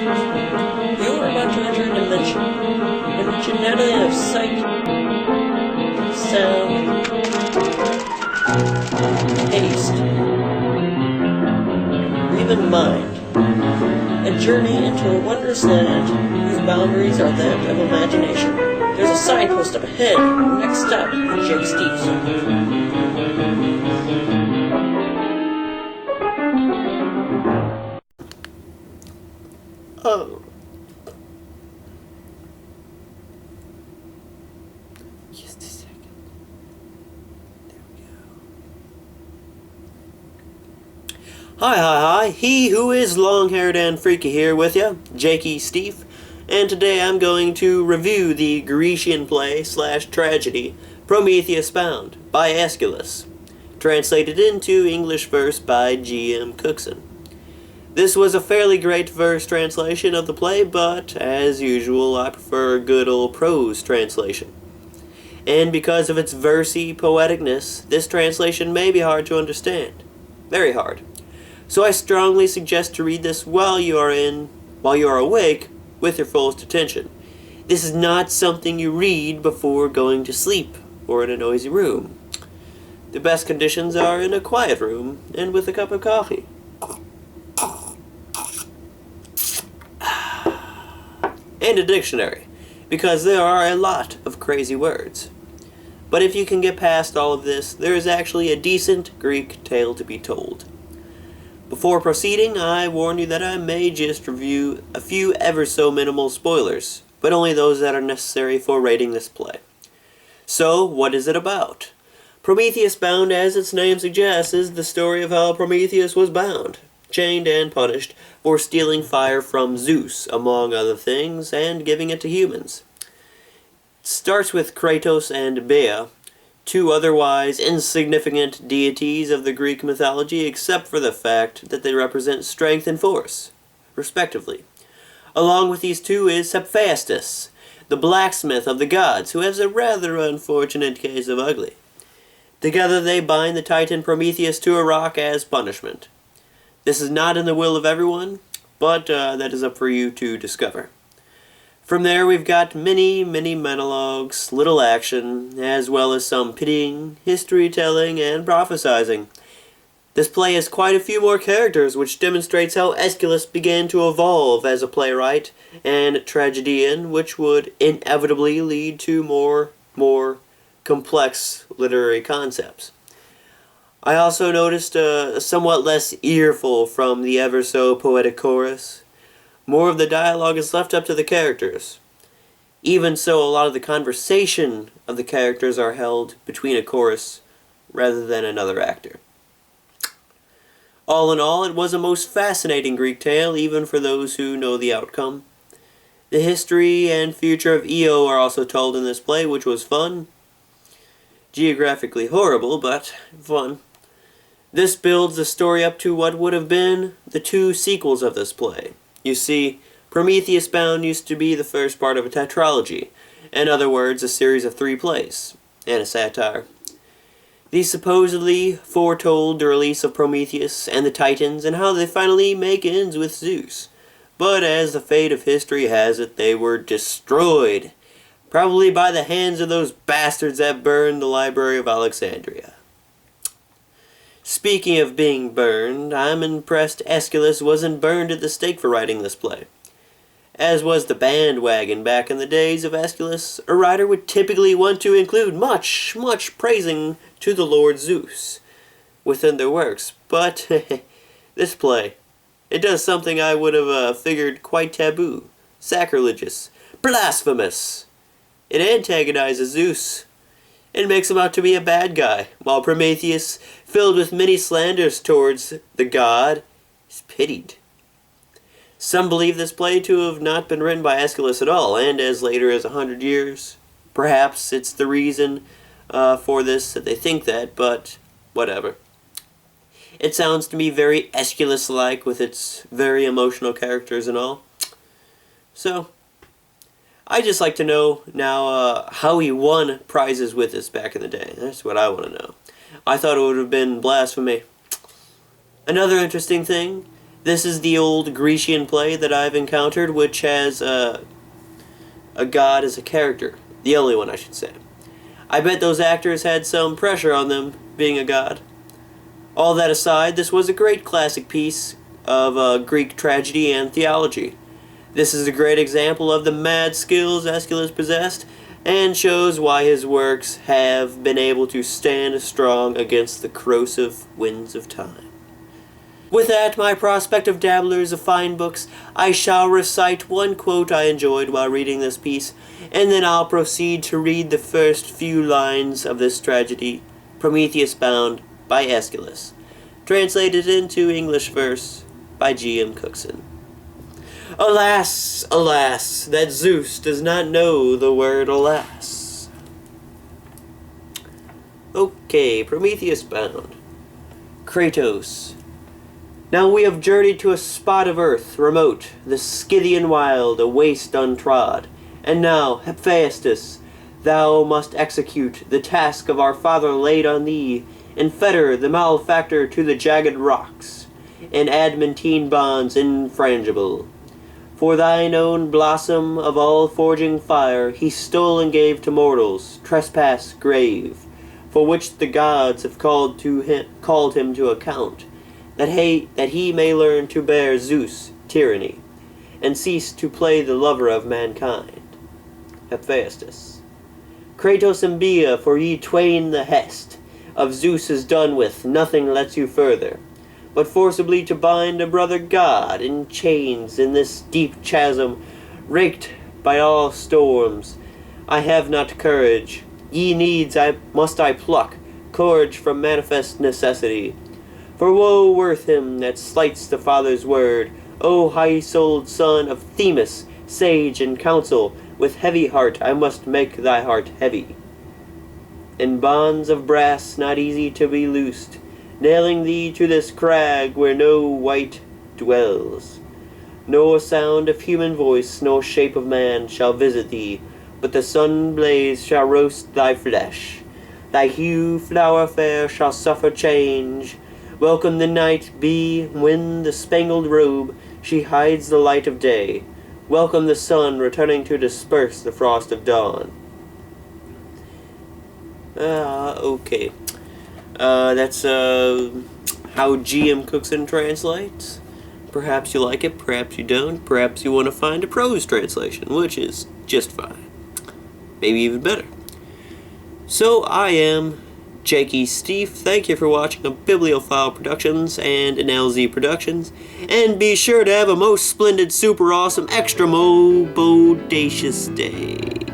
You are about to enter a dimension not only of sight, sound, taste, or even mind. A journey into a wondrous land whose boundaries are that of imagination. There's a signpost up ahead. Next stop, Jake Stief. Oh. Just a second. There we go. Hi. He who is long-haired and freaky here with you, Jakey Stief. And today I'm going to review the Grecian play / tragedy Prometheus Bound by Aeschylus, translated into English verse by G.M. Cookson. This was a fairly great verse translation of the play, but as usual I prefer a good old prose translation. And because of its versy poeticness, this translation may be hard to understand. Very hard. So I strongly suggest to read this while you are awake with your fullest attention. This is not something you read before going to sleep or in a noisy room. The best conditions are in a quiet room and with a cup of coffee. And a dictionary, because there are a lot of crazy words. But if you can get past all of this, there is actually a decent Greek tale to be told. Before proceeding, I warn you that I may just review a few ever so minimal spoilers, but only those that are necessary for rating this play. So, what is it about? Prometheus Bound, as its name suggests, is the story of how Prometheus was bound, chained and punished for stealing fire from Zeus, among other things, and giving it to humans. It starts with Kratos and Bea, two otherwise insignificant deities of the Greek mythology, except for the fact that they represent strength and force, respectively. Along with these two is Hephaestus, the blacksmith of the gods, who has a rather unfortunate case of ugly. Together they bind the Titan Prometheus to a rock as punishment. This is not in the will of everyone, but that is up for you to discover. From there we've got many monologues, little action, as well as some pitying, history-telling, and prophesizing. This play has quite a few more characters, which demonstrates how Aeschylus began to evolve as a playwright and tragedian, which would inevitably lead to more complex literary concepts. I also noticed a somewhat less earful from the ever-so-poetic chorus. More of the dialogue is left up to the characters. Even so, a lot of the conversation of the characters are held between a chorus rather than another actor. All in all, it was a most fascinating Greek tale, even for those who know the outcome. The history and future of Io are also told in this play, which was fun. Geographically horrible, but fun. This builds the story up to what would have been the two sequels of this play. You see, Prometheus Bound used to be the first part of a tetralogy, in other words, a series of 3 plays, and a satire. These supposedly foretold the release of Prometheus and the Titans and how they finally make ends with Zeus. But as the fate of history has it, they were destroyed, probably by the hands of those bastards that burned the Library of Alexandria. Speaking of being burned, I'm impressed Aeschylus wasn't burned at the stake for writing this play. As was the bandwagon back in the days of Aeschylus, a writer would typically want to include much praising to the Lord Zeus within their works. But this play, it does something I would have figured quite taboo, sacrilegious, blasphemous. It antagonizes Zeus and makes him out to be a bad guy, while Prometheus, filled with many slanders towards the god, is pitied. Some believe this play to have not been written by Aeschylus at all, and as later as 100 years. Perhaps it's the reason for this that they think that, but whatever. It sounds to me very Aeschylus-like with its very emotional characters and all. So, I just like to know now how he won prizes with this back in the day. That's what I want to know. I thought it would have been blasphemy. Another interesting thing, This is the old Grecian play that I've encountered, which has a god as a character. The only one, I should say. I bet those actors had some pressure on them, being a god. All that aside, this was a great classic piece of Greek tragedy and theology. This is a great example of the mad skills Aeschylus possessed, and shows why his works have been able to stand strong against the corrosive winds of time. With that, my prospective dabblers of fine books, I shall recite one quote I enjoyed while reading this piece, and then I'll proceed to read the first few lines of this tragedy, Prometheus Bound, by Aeschylus, translated into English verse by G.M. Cookson. Alas, alas, that Zeus does not know the word alas. Okay, Prometheus Bound. Kratos. Now we have journeyed to a spot of earth, remote, the Scythian wild, a waste untrod. And now, Hephaestus, thou must execute the task of our father laid on thee, and fetter the malefactor to the jagged rocks, and adamantine bonds infrangible. For thine own blossom of all forging fire he stole and gave to mortals, trespass grave, for which the gods have called him to account, that he may learn to bear Zeus' tyranny, and cease to play the lover of mankind. Hephaestus. Kratos and Bia, for ye twain the hest of Zeus is done with, nothing lets you further, but forcibly to bind a brother god in chains in this deep chasm, raked by all storms. I have not courage, ye needs must I pluck courage from manifest necessity. For woe worth him that slights the father's word, O high-souled son of Themis, sage and counsel, with heavy heart I must make thy heart heavy. In bonds of brass not easy to be loosed, nailing thee to this crag where no wight dwells. Nor sound of human voice, nor shape of man shall visit thee, but the sun blaze shall roast thy flesh. Thy hue, flower fair, shall suffer change. Welcome the night be, when the spangled robe she hides the light of day. Welcome the sun, returning to disperse the frost of dawn. Okay. That's how G.M. Cookson translates. Perhaps you like it, perhaps you don't. Perhaps you want to find a prose translation, which is just fine. Maybe even better. So I am Jakey Stief. Thank you for watching a Bibliophile Productions and an LZ Productions. And be sure to have a most splendid, super awesome, extra bodacious day.